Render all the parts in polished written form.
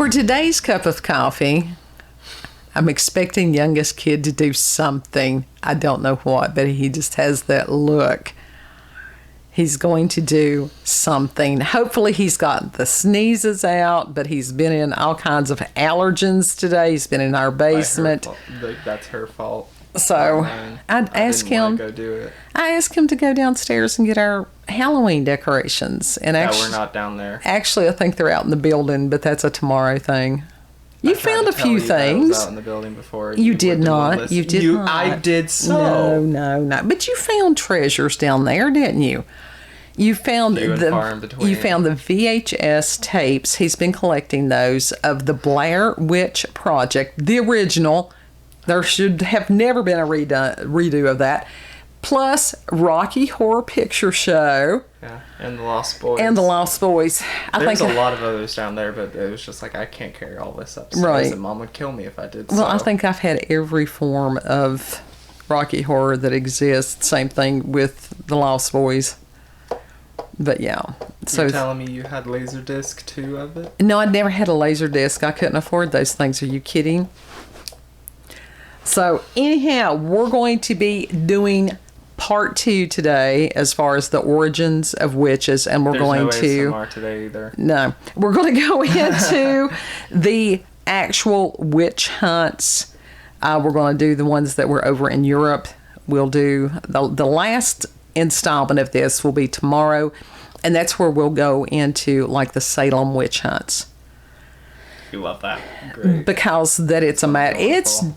For today's cup of coffee, I'm expecting youngest kid to do something. I don't know what, but he just has that look. He's going to do something. Hopefully he's got the sneezes out, but he's been in all kinds of allergens today. He's been in our basement. That's her fault. So I asked him. Go do it. I asked him to go downstairs and get our Halloween decorations. And we're not down there. Actually, I think they're out in the building, but that's a tomorrow thing. You found a few things. I was out in the building before. You did not. You did not. I did so. No. But you found treasures down there, didn't you? You found the VHS tapes. He's been collecting those of the Blair Witch Project, the original. There should have never been a redo of that. Plus Rocky Horror Picture Show. Yeah, and the Lost Boys. There's a lot of others down there, but it was just like, I can't carry all this upstairs, right. And Mom would kill me if I did. Well, I think I've had every form of Rocky Horror that exists. Same thing with the Lost Boys. But yeah. So you're telling me you had Laserdisc too of it? No, I'd never had a Laserdisc. I couldn't afford those things. Are you kidding? So anyhow, we're going to be doing part 2 today as far as the origins of witches, and we're going to ASMR today either. No, we're going to go into the actual witch hunts. We're going to do the ones that were over in Europe. We'll do the last installment of this will be tomorrow, and that's where we'll go into like the Salem witch hunts. You love that. Great. Because that it's a matter.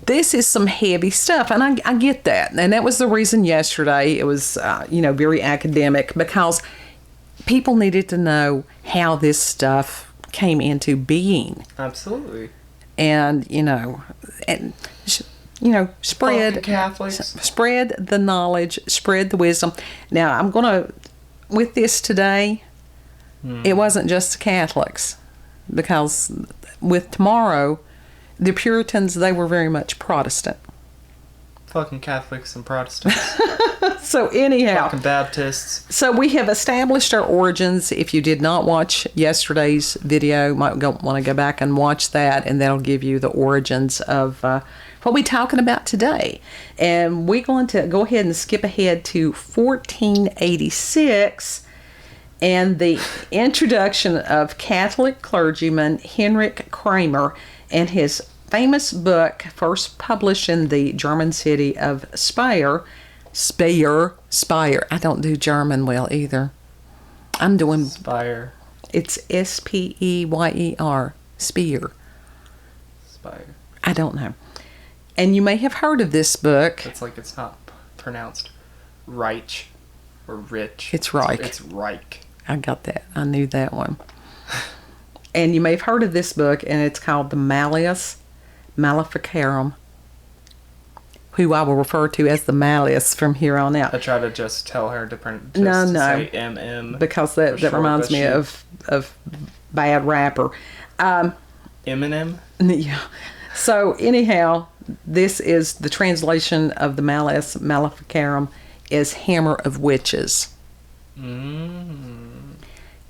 This is some heavy stuff, and I get that. And that was the reason yesterday it was, very academic, because people needed to know how this stuff came into being. Absolutely. And, spread the knowledge, spread the wisdom. Now, I'm going to, with this today, it wasn't just the Catholics, because with tomorrow, the Puritans, they were very much Protestant. Fucking Catholics and Protestants. So anyhow. Fucking Baptists. So we have established our origins. If you did not watch yesterday's video, you might want to go back and watch that, and that'll give you the origins of what we're talking about today. And we're going to go ahead and skip ahead to 1486 and the introduction of Catholic clergyman Henrik Kramer and his famous book, first published in the German city of Speyer. I don't do German well either. I'm doing Speyer. It's Speyer. Speyer. I don't know. And you may have heard of this book. It's like it's not pronounced Reich or Rich. It's Reich. It's Reich. I got that. I knew that one. And you may have heard of this book, and it's called the Malleus Maleficarum, who I will refer to as the Malleus from here on out. I try to just tell her to say MM. Because that reminds me of bad rapper. Eminem? Yeah. So anyhow, this is the translation of the Malleus Maleficarum is Hammer of Witches.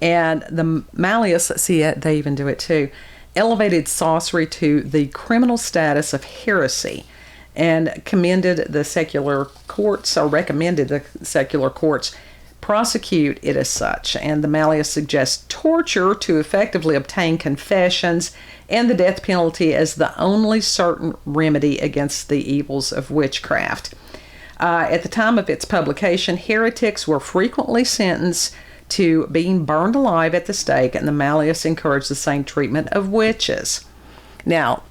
And the Malleus, they even do it too, elevated sorcery to the criminal status of heresy, and recommended the secular courts prosecute it as such. And the Malleus suggests torture to effectively obtain confessions, and the death penalty as the only certain remedy against the evils of witchcraft. At the time of its publication, heretics were frequently sentenced to being burned alive at the stake, and the Malleus encouraged the same treatment of witches. Now,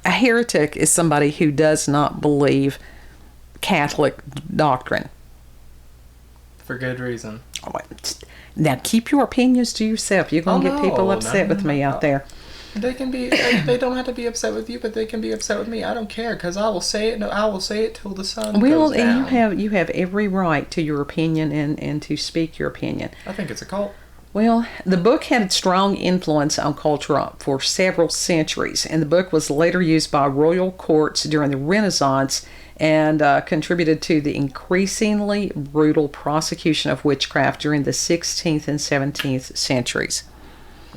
a heretic is somebody who does not believe Catholic doctrine. For good reason. Now, keep your opinions to yourself. You're going to get people upset with me out there. They can be. They don't have to be upset with you, but they can be upset with me. I don't care, because I will say it. No, I will say it till the sun goes down. And you have every right to your opinion and to speak your opinion. I think it's a cult. Well, the book had a strong influence on culture for several centuries, and the book was later used by royal courts during the Renaissance and contributed to the increasingly brutal prosecution of witchcraft during the 16th and 17th centuries.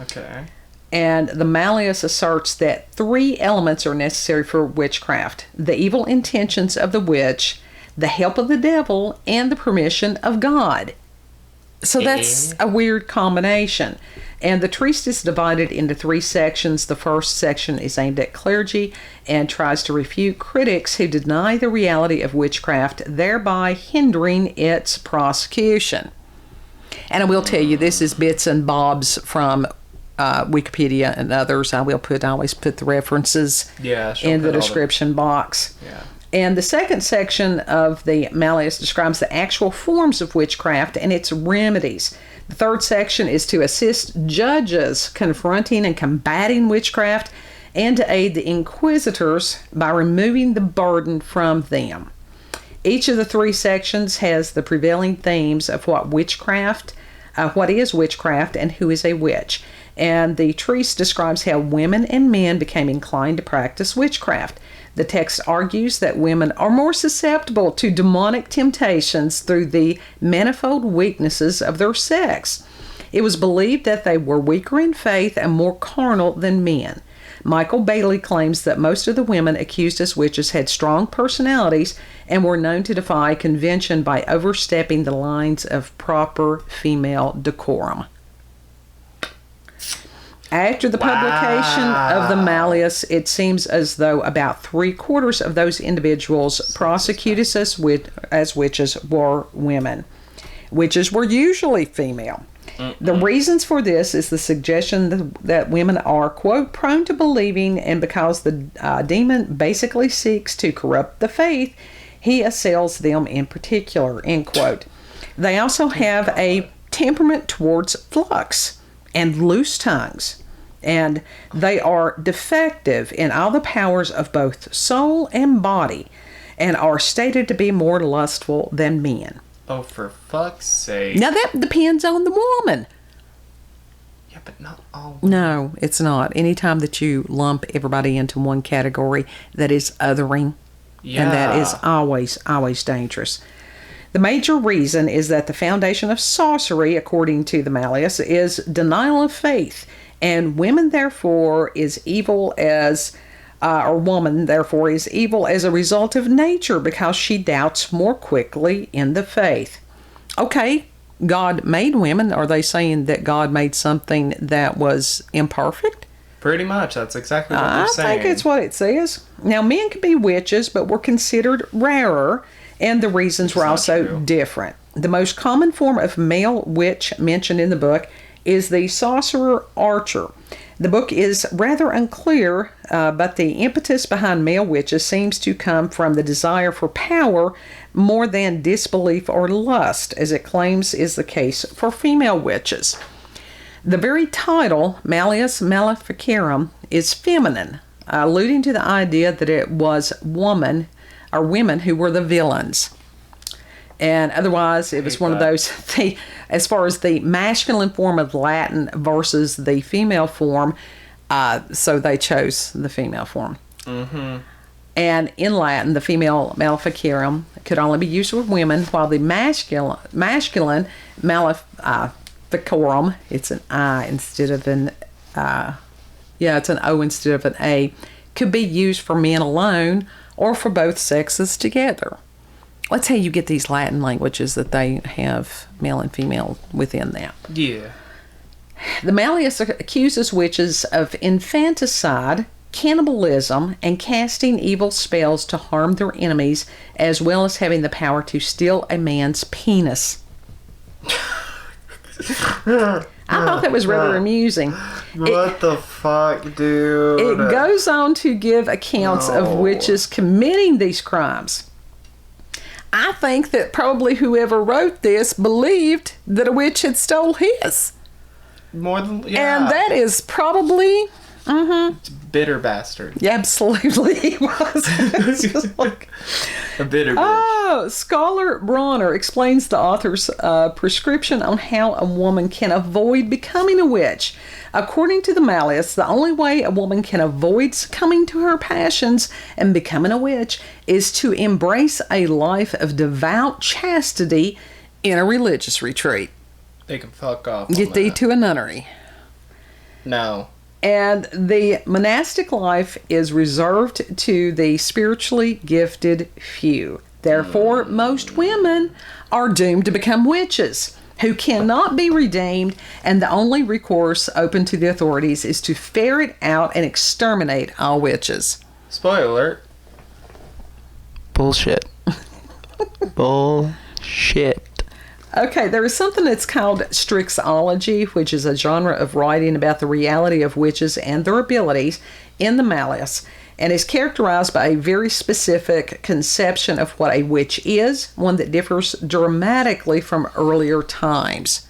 Okay. And the Malleus asserts that 3 elements are necessary for witchcraft: the evil intentions of the witch, the help of the devil, and the permission of God. So that's a weird combination. And the treatise is divided into 3 sections. The first section is aimed at clergy and tries to refute critics who deny the reality of witchcraft, thereby hindering its prosecution. And I will tell you, this is bits and bobs from Wikipedia and others. I always put the references in the description box. Yeah. And the second section of the Malleus describes the actual forms of witchcraft and its remedies. The third section is to assist judges confronting and combating witchcraft and to aid the inquisitors by removing the burden from them. Each of the 3 sections has the prevailing themes of what is witchcraft, and who is a witch. And the treatise describes how women and men became inclined to practice witchcraft. The text argues that women are more susceptible to demonic temptations through the manifold weaknesses of their sex. It was believed that they were weaker in faith and more carnal than men. Michael Bailey claims that most of the women accused as witches had strong personalities and were known to defy convention by overstepping the lines of proper female decorum. After the publication of the Malleus, it seems as though about 3/4 of those individuals prosecuted as witches were women. Witches were usually female. The reasons for this is the suggestion that women are, quote, prone to believing, and because the demon basically seeks to corrupt the faith, he assails them in particular, end quote. They also have a temperament towards flux and loose tongues, and they are defective in all the powers of both soul and body, and are stated to be more lustful than men. Oh, for fuck's sake. Now that depends on the woman. Yeah, but not all. No, it's not. Anytime that you lump everybody into one category, that is othering. Yeah. And that is always, always dangerous. The major reason is that the foundation of sorcery, according to the Malleus, is denial of faith. And women, therefore, is evil as... or woman, therefore, is evil as a result of nature because she doubts more quickly in the faith. Okay, God made women. Are they saying that God made something that was imperfect? Pretty much. That's exactly what they're saying. I think it's what it says. Now, men can be witches, but were considered rarer, and the reasons were also different. The most common form of male witch mentioned in the book is the sorcerer archer. The book is rather unclear, but the impetus behind male witches seems to come from the desire for power more than disbelief or lust, as it claims is the case for female witches. The very title, Malleus Maleficarum, is feminine, alluding to the idea that it was women who were the villains. And otherwise, it was one of those, as far as the masculine form of Latin versus the female form, so they chose the female form. Mm-hmm. And in Latin, the female Maleficarum could only be used with women, while the masculine Maleficarum, it's an I instead of an, it's an O instead of an A, could be used for men alone or for both sexes together. Let's say you get these Latin languages that they have male and female within that. Yeah. The Malleus accuses witches of infanticide, cannibalism, and casting evil spells to harm their enemies, as well as having the power to steal a man's penis. I thought that was rather amusing. What the fuck, dude? It goes on to give accounts of witches committing these crimes. I think that probably whoever wrote this believed that a witch had stole his. More than, yeah. And that is probably... It's bitter bastard. Yeah, absolutely he was. It's just like... A bitter bitch. Oh, Scholar Bronner explains the author's prescription on how a woman can avoid becoming a witch. According to the Malleus, the only way a woman can avoid succumbing to her passions and becoming a witch is to embrace a life of devout chastity in a religious retreat. They can fuck off. Get thee to a nunnery. No. And the monastic life is reserved to the spiritually gifted few. Therefore, most women are doomed to become witches who cannot be redeemed, and the only recourse open to the authorities is to ferret out and exterminate all witches. Spoiler alert. Bullshit. Bullshit. Okay, there is something that's called Strixology, which is a genre of writing about the reality of witches and their abilities in the Malleus, and is characterized by a very specific conception of what a witch is, one that differs dramatically from earlier times.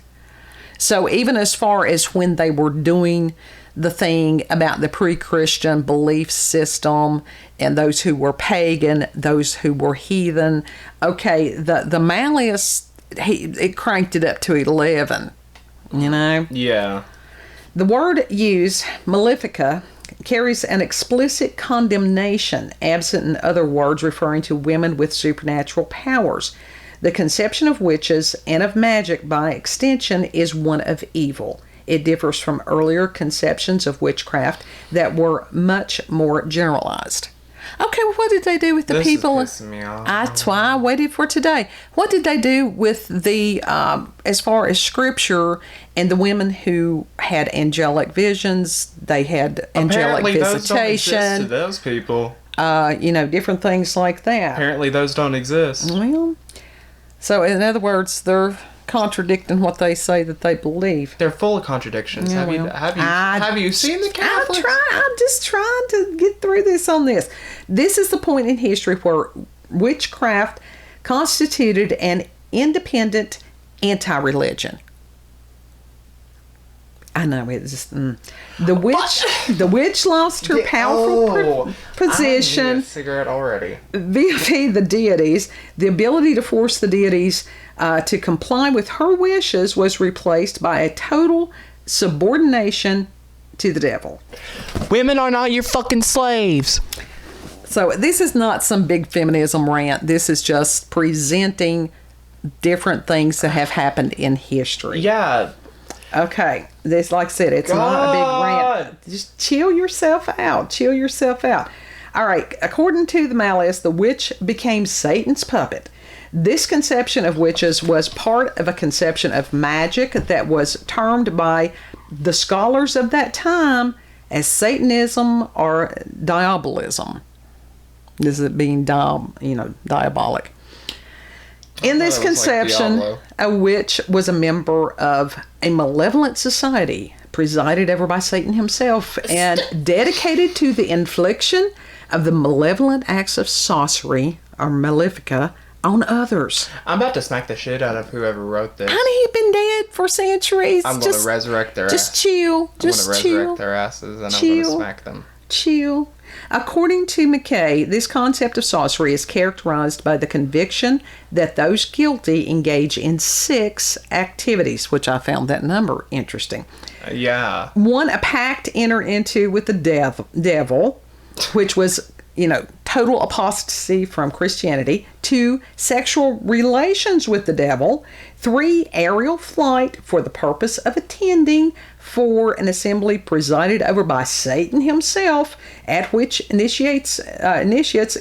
So even as far as when they were doing the thing about the pre-Christian belief system and those who were pagan, those who were heathen, okay, the Malleus, it cranked it up to 11, you know? Yeah. The word used, Malefica, carries an explicit condemnation, absent in other words referring to women with supernatural powers. The conception of witches and of magic, by extension, is one of evil. It differs from earlier conceptions of witchcraft that were much more generalized. Okay, well, what did they do with the people? This is pissing me off. That's why I waited for today. What did they do with the, as far as scripture and the women who had angelic visions? They had angelic Apparently visitation. Those people. Different things like that. Apparently those don't exist. Well, so in other words, they're contradicting what they say that they believe. They're full of contradictions. Yeah, Have you seen the Catholics? I'm just trying to get through this on this. This is the point in history where witchcraft constituted an independent anti-religion. I know it's just the witch lost her powerful position. I need a cigarette already. Via the deities. The ability to force the deities to comply with her wishes was replaced by a total subordination to the devil. Women are not your fucking slaves. So this is not some big feminism rant. This is just presenting different things that have happened in history. Yeah. Okay. This, like I said, it's not a big rant. Just chill yourself out. Chill yourself out. All right. According to the Malleus, the witch became Satan's puppet. This conception of witches was part of a conception of magic that was termed by the scholars of that time as Satanism or diabolism. This is being diabolic. In this conception, a witch was a member of a malevolent society presided over by Satan himself and dedicated to the infliction of the malevolent acts of sorcery or malefica on others. I'm about to smack the shit out of whoever wrote this. Honey, he's been dead for centuries. I'm going to resurrect their ass. Just chill. I'm going to resurrect their asses and I'm going to smack them. Chill. According to McKay, this concept of sorcery is characterized by the conviction that those guilty engage in 6 activities, which I found that number interesting. Yeah. 1, a pact enter into with the devil, which was, total apostasy from Christianity. 2, sexual relations with the devil. 3, aerial flight for the purpose of attending. 4, an assembly presided over by Satan himself, at which initiates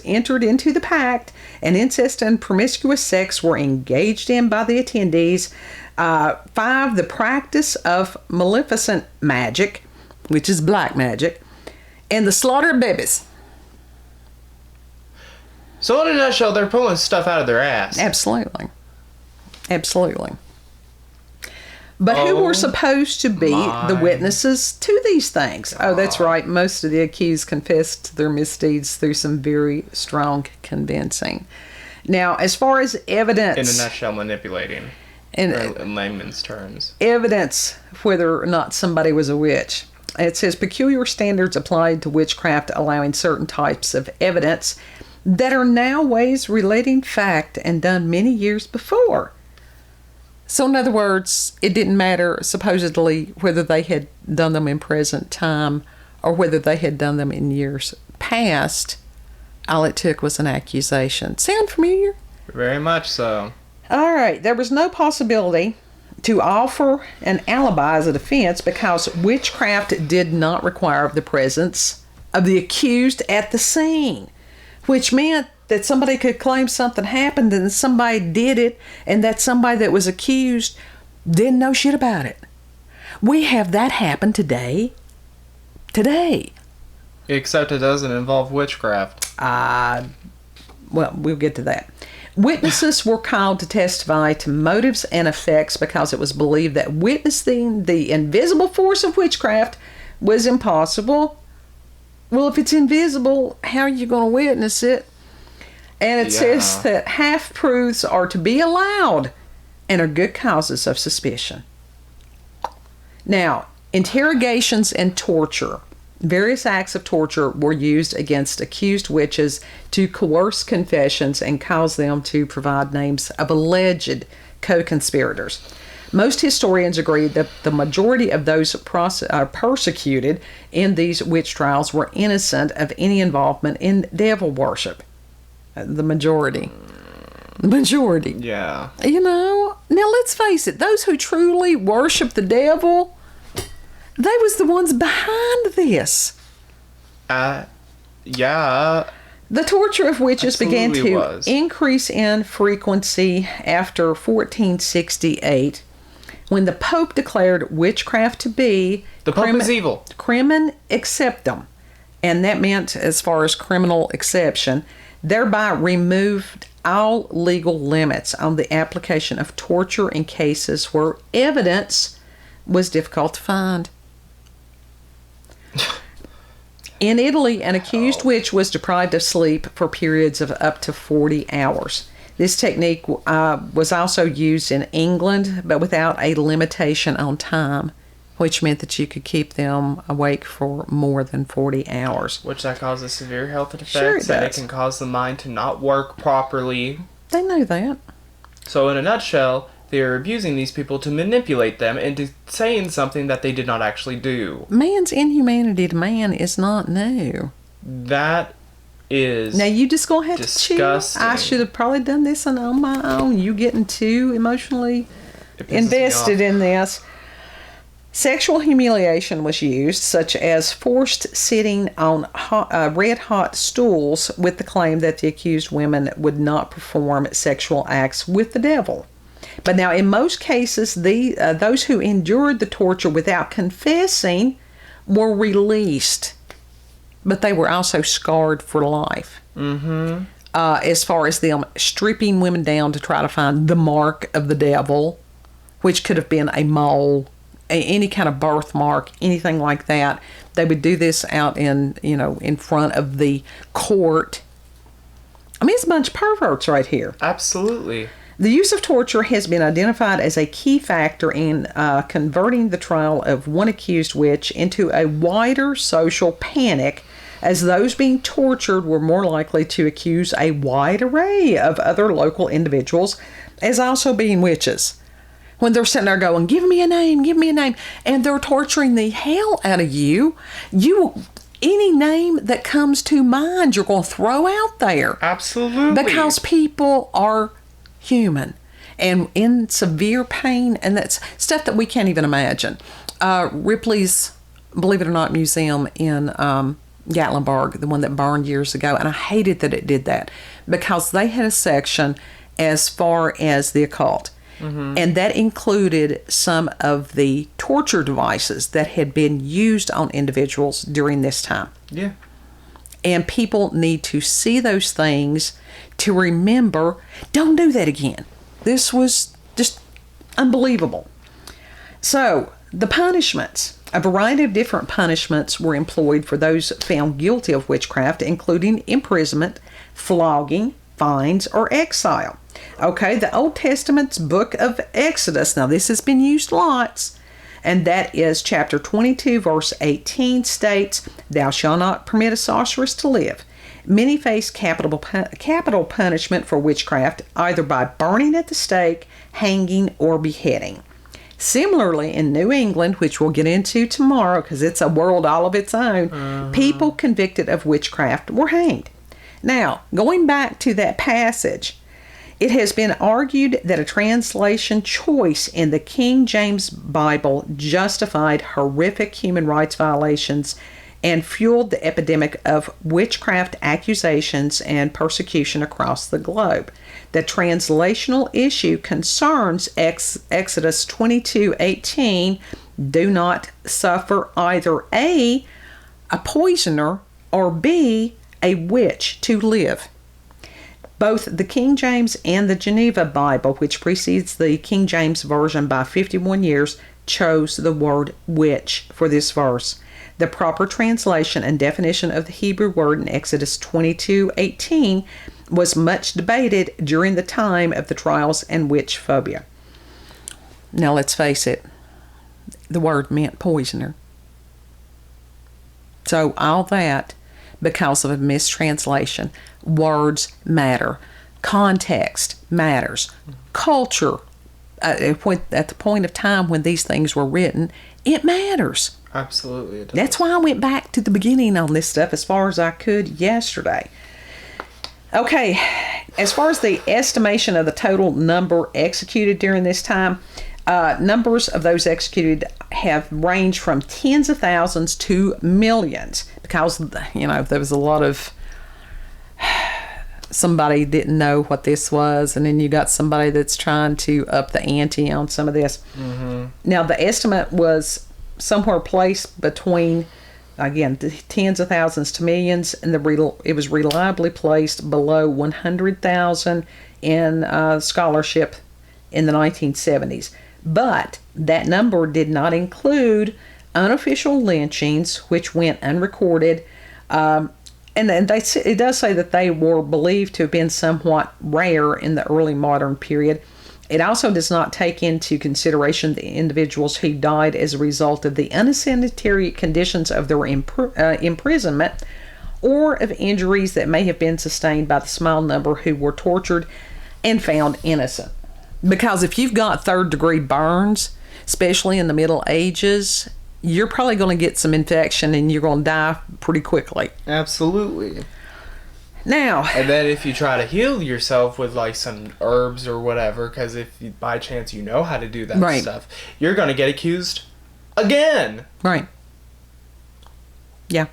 entered into the pact, and incest and promiscuous sex were engaged in by the attendees. 5, the practice of maleficent magic, which is black magic, and the slaughter of babies. So in a nutshell, they're pulling stuff out of their ass. Absolutely. But who were supposed to be the witnesses to these things? God. Oh, that's right. Most of the accused confessed their misdeeds through some very strong convincing. Now, as far as evidence... In a nutshell, manipulating. In layman's terms. Evidence whether or not somebody was a witch. It says peculiar standards applied to witchcraft, allowing certain types of evidence that are now ways relating fact and done many years before. So in other words, it didn't matter supposedly whether they had done them in present time or whether they had done them in years past. All it took was an accusation. Sound familiar? Very much so. All right. There was no possibility to offer an alibi as a defense because witchcraft did not require the presence of the accused at the scene, which meant that somebody could claim something happened and somebody did it, and that somebody that was accused didn't know shit about it. We have that happen today. Except it doesn't involve witchcraft. Well, we'll get to that. Witnesses were called to testify to motives and effects because it was believed that witnessing the invisible force of witchcraft was impossible. Well, if it's invisible, how are you going to witness it? And it says that half-truths are to be allowed and are good causes of suspicion. Now, interrogations and torture. Various acts of torture were used against accused witches to coerce confessions and cause them to provide names of alleged co-conspirators. Most historians agree that the majority of those persecuted in these witch trials were innocent of any involvement in devil worship. The majority. Yeah. You know, now let's face it, those who truly worship the devil, they was the ones behind this. Yeah. The torture of witches began to was. increase in frequency after 1468, when the Pope declared witchcraft to be The Pope is evil. Crimen exceptum, and that meant, as far as criminal exception, thereby removed all legal limits on the application of torture in cases where evidence was difficult to find. In Italy, an accused witch was deprived of sleep for periods of up to 40 hours. This technique was also used in England, but without a limitation on time, which meant that you could keep them awake for more than 40 hours. Which that causes severe health effects. Sure it and does. it can cause the mind to not work properly. They know that. So in a nutshell, they are abusing these people to manipulate them into saying something that they did not actually do. Man's inhumanity to man is not new. That is Now you just gonna have disgusting. to chill. I should have probably done this on my own. You getting too emotionally It pisses me invested off. in this. Sexual humiliation was used, such as forced sitting on red-hot stools with the claim that the accused women would not perform sexual acts with the devil. But now, in most cases, those who endured the torture without confessing were released, but they were also scarred for life. Mm-hmm. As far as them stripping women down to try to find the mark of the devil, which could have been a mole, any kind of birthmark, anything like that. They would do this out in front of the court. I mean, it's a bunch of perverts right here. Absolutely. The use of torture has been identified as a key factor in converting the trial of one accused witch into a wider social panic, as those being tortured were more likely to accuse a wide array of other local individuals as also being witches. When they're sitting there going, give me a name, and they're torturing the hell out of you, any name that comes to mind, you're going to throw out there. Absolutely. Because people are human and in severe pain, and that's stuff that we can't even imagine. Ripley's, believe it or not, museum in Gatlinburg, the one that burned years ago, and I hated that it did that because they had a section as far as the occult. Mm-hmm. And that included some of the torture devices that had been used on individuals during this time. Yeah. And people need to see those things to remember, don't do that again. This was just unbelievable. So, the punishments. A variety of different punishments were employed for those found guilty of witchcraft, including imprisonment, flogging, fines, or exile. Okay, the Old Testament's book of Exodus, now this has been used lots, and that is chapter 22, verse 18 states, "Thou shalt not permit a sorceress to live." Many face capital punishment for witchcraft, either by burning at the stake, hanging, or beheading. Similarly, in New England, which we'll get into tomorrow because it's a world all of its own, people convicted of witchcraft were hanged. Now, going back to that passage, It has been argued that a translation choice in the King James Bible justified horrific human rights violations and fueled the epidemic of witchcraft accusations and persecution across the globe. The translational issue concerns Exodus 22:18, do not suffer either A, poisoner, or B, a witch to live. Both the King James and the Geneva Bible, which precedes the King James Version by 51 years, chose the word witch for this verse. The proper translation and definition of the Hebrew word in Exodus 22:18 was much debated during the time of the trials and witch phobia. Now let's face it, the word meant poisoner. So all that because of a mistranslation. Words matter. Context matters. Culture, at the point of time when these things were written, it matters. Absolutely, it does. That's why I went back to the beginning on this stuff as far as I could yesterday. Okay, as far as the estimation of the total number executed during this time, numbers of those executed have ranged from tens of thousands to millions because, there was a lot of somebody didn't know what this was, and then you got somebody that's trying to up the ante on some of this. Mm-hmm. Now, the estimate was somewhere placed between, again, tens of thousands to millions, and it was reliably placed below 100,000 in scholarship in the 1970s. But that number did not include unofficial lynchings, which went unrecorded. And it does say that they were believed to have been somewhat rare in the early modern period. It also does not take into consideration the individuals who died as a result of the unsanitary conditions of their imprisonment or of injuries that may have been sustained by the small number who were tortured and found innocent. Because if you've got third-degree burns, especially in the Middle Ages, you're probably going to get some infection and you're going to die pretty quickly. Absolutely. Now, and then if you try to heal yourself with like some herbs or whatever, because if you, by chance you know how to do that stuff, you're going to get accused again. Right. Yeah.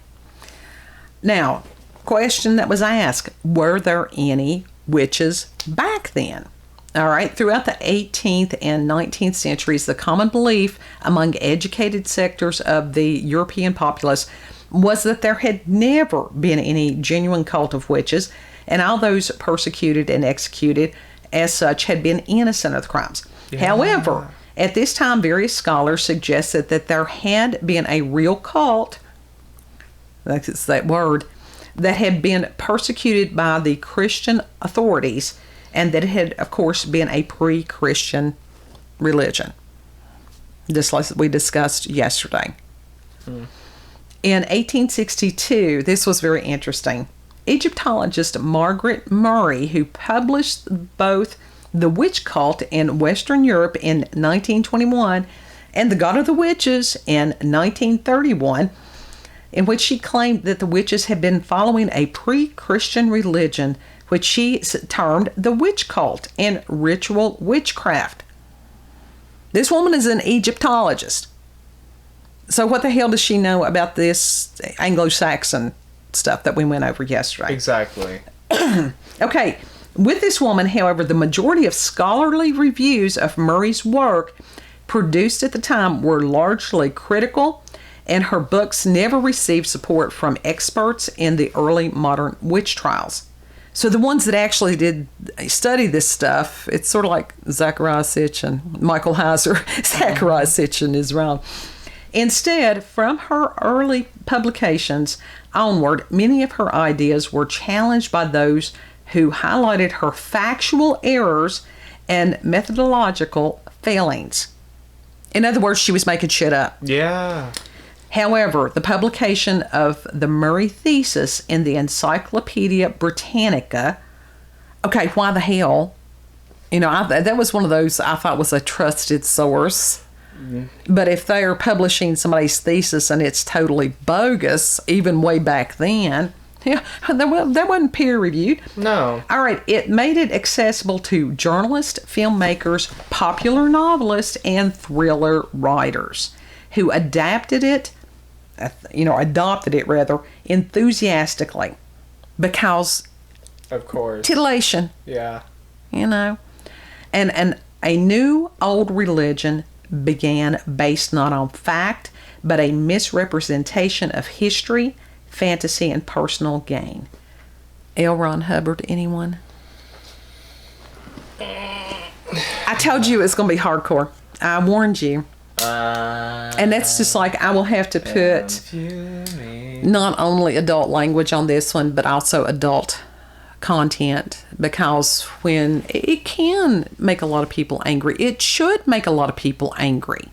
Now, question that was asked, were there any witches back then? All right. Throughout the 18th and 19th centuries, the common belief among educated sectors of the European populace was that there had never been any genuine cult of witches, and all those persecuted and executed as such had been innocent of the crimes. Yeah. However, at this time, various scholars suggested that there had been a real cult, that's that word, that had been persecuted by the Christian authorities, and that it had, of course, been a pre-Christian religion, just like we discussed yesterday. In 1862, this was very interesting. Egyptologist Margaret Murray, who published both The Witch Cult in Western Europe in 1921 and The God of the Witches in 1931, in which she claimed that the witches had been following a pre-Christian religion, which she termed the witch cult and ritual witchcraft. This woman is an Egyptologist. So what the hell does she know about this Anglo-Saxon stuff that we went over yesterday? Exactly. Okay. With this woman, however, the majority of scholarly reviews of Murray's work produced at the time were largely critical, and her books never received support from experts in the early modern witch trials. So the ones that actually did study this stuff, it's sort of like Zachariah Sitchin, Michael Heiser. Zachariah Sitchin is wrong. Instead, from her early publications onward, many of her ideas were challenged by those who highlighted her factual errors and methodological failings. In other words, she was making shit up. Yeah. However, the publication of the Murray thesis in the Encyclopedia Britannica, okay, why the hell? That was one of those I thought was a trusted source. Mm-hmm. But if they are publishing somebody's thesis and it's totally bogus, even way back then, Yeah, that wasn't peer reviewed. No. All right, it made it accessible to journalists, filmmakers, popular novelists, and thriller writers who adopted it enthusiastically because Of course. titillation, Yeah. and a new old religion began based not on fact, but a misrepresentation of history, fantasy, and personal gain. L. Ron Hubbard, anyone? I told you it's going to be hardcore. I warned you. And that's just like, I will have to put not only adult language on this one, but also adult content, because when it can make a lot of people angry, it should make a lot of people angry.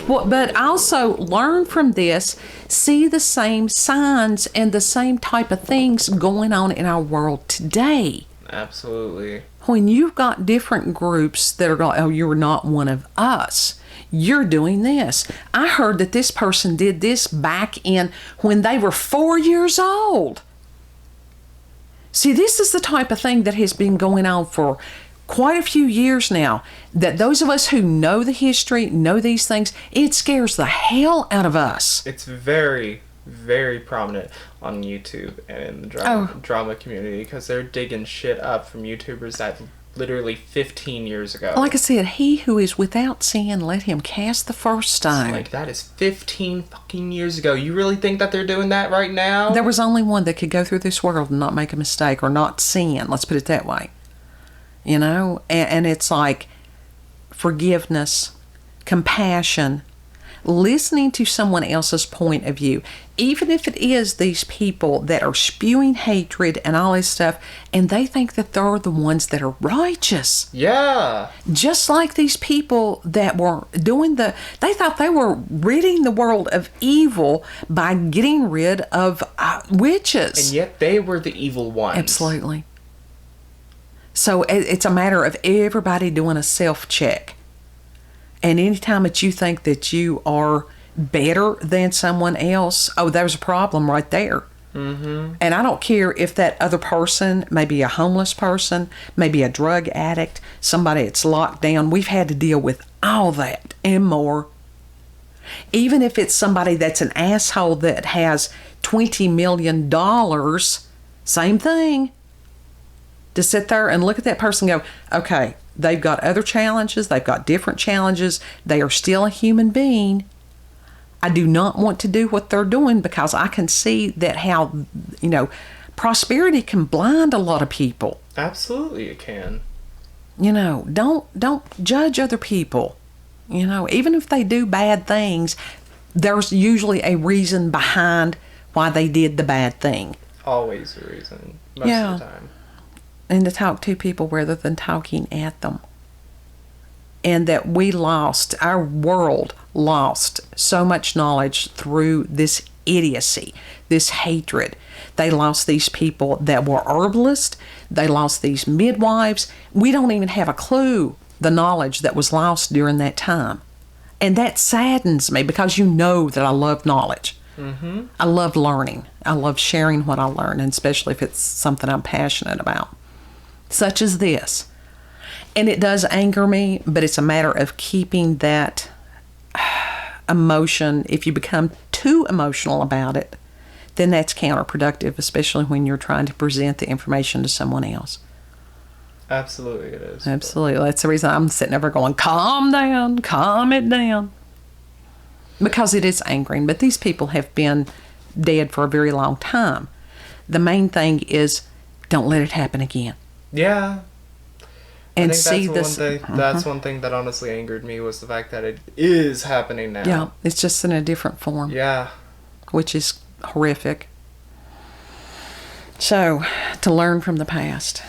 But also learn from this, see the same signs and the same type of things going on in our world today. Absolutely. When you've got different groups that are going, oh, you're not one of us, you're doing this. I heard that this person did this back in when they were 4 years old. See, this is the type of thing that has been going on for quite a few years now, that those of us who know the history, know these things, it scares the hell out of us. It's very, very prominent on YouTube and in the drama community, because they're digging shit up from YouTubers that literally 15 years ago. Like I said, he who is without sin, let him cast the first stone. Like, that is 15 fucking years ago. You really think that they're doing that right now? There was only one that could go through this world and not make a mistake or not sin. Let's put it that way. And it's like forgiveness, compassion, listening to someone else's point of view, even if it is these people that are spewing hatred and all this stuff, and they think that they're the ones that are righteous. Yeah. Just like these people that were they thought they were ridding the world of evil by getting rid of witches. And yet they were the evil ones. Absolutely. So it's a matter of everybody doing a self-check. And anytime that you think that you are better than someone else, oh, there's a problem right there. Mm-hmm. And I don't care if that other person may be a homeless person, maybe a drug addict, somebody that's locked down. We've had to deal with all that and more. Even if it's somebody that's an asshole that has $20 million, same thing. To sit there and look at that person and go, okay, they've got other challenges, they've got different challenges, they are still a human being. I do not want to do what they're doing, because I can see that how, prosperity can blind a lot of people. Absolutely it can. Don't judge other people. Even if they do bad things, there's usually a reason behind why they did the bad thing. Always a reason, most of the time. And to talk to people rather than talking at them. And that our world lost so much knowledge through this idiocy, this hatred. They lost these people that were herbalists. They lost these midwives. We don't even have a clue the knowledge that was lost during that time. And that saddens me, because that I love knowledge. Mm-hmm. I love learning. I love sharing what I learn, and especially if it's something I'm passionate about, such as this. And it does anger me, but it's a matter of keeping that emotion. If you become too emotional about it, then that's counterproductive, especially when you're trying to present the information to someone else. Absolutely it is. Absolutely. That's the reason I'm sitting over going, calm down, calm it down. Because it is angering, but these people have been dead for a very long time. The main thing is, don't let it happen again. Yeah. And I think see that's this. That's one thing that honestly angered me, was the fact that it is happening now. Yeah, it's just in a different form. Yeah. Which is horrific. So, to learn from the past.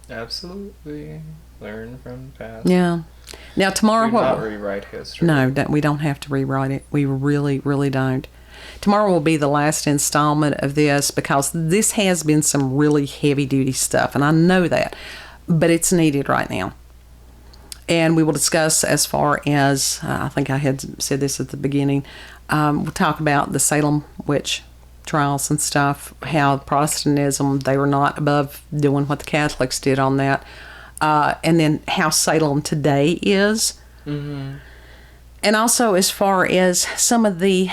Absolutely. Learn from the past. Yeah. Now tomorrow, Do not rewrite history. No, we don't have to rewrite it. We really, really don't. Tomorrow will be the last installment of this, because this has been some really heavy-duty stuff, and I know that, but it's needed right now. And we will discuss, as far as, I think I had said this at the beginning, we'll talk about the Salem witch trials and stuff, how Protestantism, they were not above doing what the Catholics did on that. And then how Salem today is. Mm-hmm. And also as far as some of the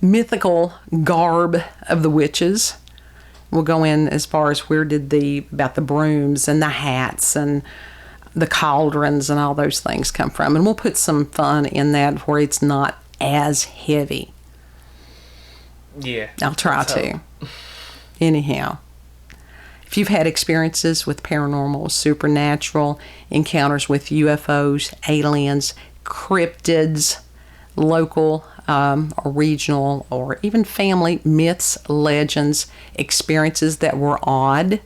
mythical garb of the witches. We'll go in as far as about the brooms and the hats and the cauldrons and all those things come from. And we'll put some fun in that where it's not as heavy. Yeah. I'll try to. Anyhow. If you've had experiences with paranormal, supernatural, encounters with UFOs, aliens, cryptids, local or regional or even family myths, legends, experiences that were odd.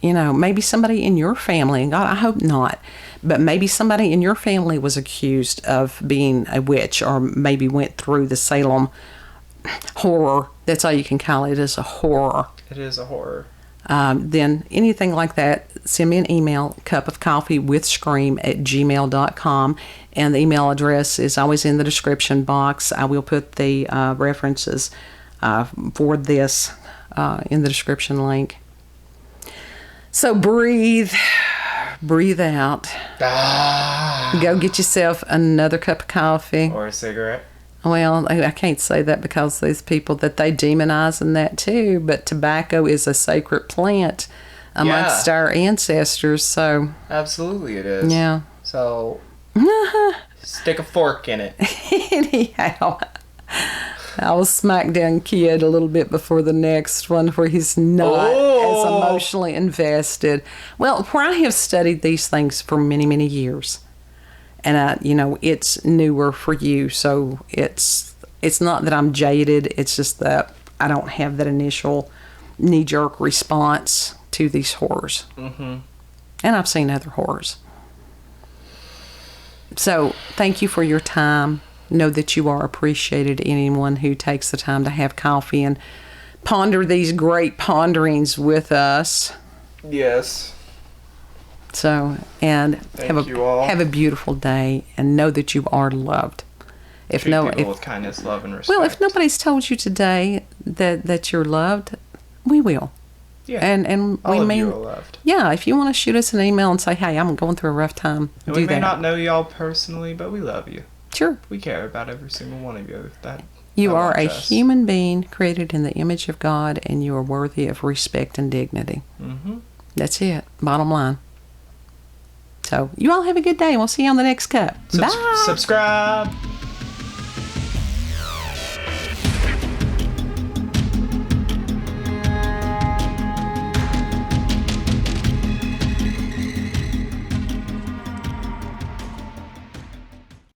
You know, maybe somebody in your family, and God, I hope not, but maybe somebody in your family was accused of being a witch or maybe went through the Salem horror. That's all you can call it, is a horror. It is a horror. Then anything like that, send me an email, cupofcoffeewithscream@gmail.com, and the email address is always in the description box. I will put the references for this in the description link. So breathe out. Go get yourself another cup of coffee. Or a cigarette. Well, I can't say that because there's people that they demonize in that too, but tobacco is a sacred plant amongst our ancestors, so... Absolutely it is. Yeah. So, stick a fork in it. Anyhow, I will smack down Kid a little bit before the next one where he's not as emotionally invested. Well, where I have studied these things for many, many years. And, it's newer for you, so it's not that I'm jaded. It's just that I don't have that initial knee-jerk response to these horrors. Mm-hmm. And I've seen other horrors. So thank you for your time. Know that you are appreciated, anyone who takes the time to have coffee and ponder these great ponderings with us. Yes. So, and have a beautiful day, and know that you are loved. Treat people with kindness, love, and respect. Well, if nobody's told you today that you're loved, we will. Yeah. And all we of mean, you are loved. Yeah, if you want to shoot us an email and say, hey, I'm going through a rough time, and do we may that. not know y'all personally, but we love you. Sure. We care about every single one of you. You are a human being created in the image of God, and you are worthy of respect and dignity. Mm-hmm. That's it. Bottom line. So, you all have a good day, and we'll see you on the next cup. Bye. Subscribe.